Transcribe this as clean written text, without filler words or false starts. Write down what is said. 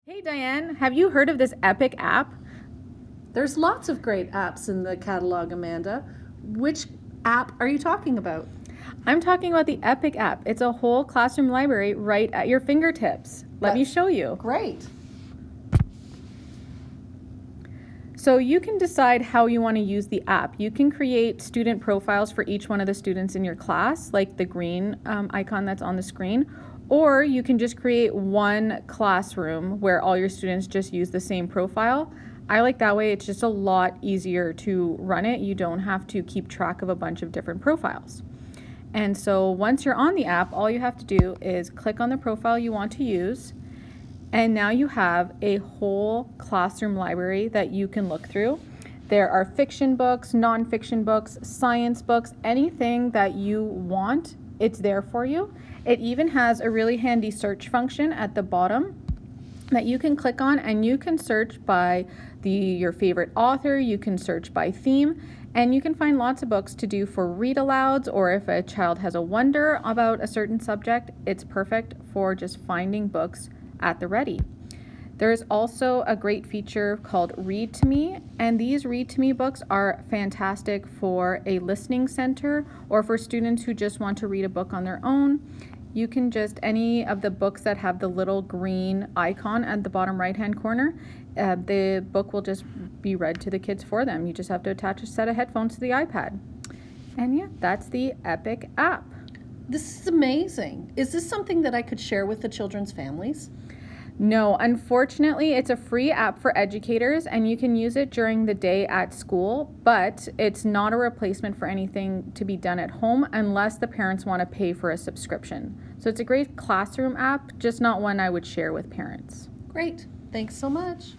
Hey Diane, have you heard of this Epic app? There's lots of great apps in the catalog, Amanda. Which app are you talking about? I'm talking about the Epic app. It's a whole classroom library right at your fingertips. Let me show you. Great. So you can decide how you want to use the app. You can create student profiles for each one of the students in your class, like the green icon that's on the screen, or you can just create one classroom where all your students just use the same profile. I like that way. It's just a lot easier to run it. You don't have to keep track of a bunch of different profiles. And so once you're on the app, all you have to do is click on the profile you want to use. And now you have a whole classroom library that you can look through. There are fiction books, nonfiction books, science books, anything that you want, it's there for you. It even has a really handy search function at the bottom that you can click on, and you can search by your favorite author, you can search by theme, and you can find lots of books to do for read alouds, or if a child has a wonder about a certain subject, it's perfect for just finding books at the ready. There's also a great feature called Read to Me, and these Read to Me books are fantastic for a listening center or for students who just want to read a book on their own. You can just, any of the books that have the little green icon at the bottom right hand corner, the book will just be read to the kids for them. You just have to attach a set of headphones to the iPad. And yeah, that's the Epic app. This is amazing. Is this something that I could share with the children's families? No, unfortunately, it's a free app for educators and you can use it during the day at school, but it's not a replacement for anything to be done at home unless the parents want to pay for a subscription. So it's a great classroom app, just not one I would share with parents. Great. Thanks so much.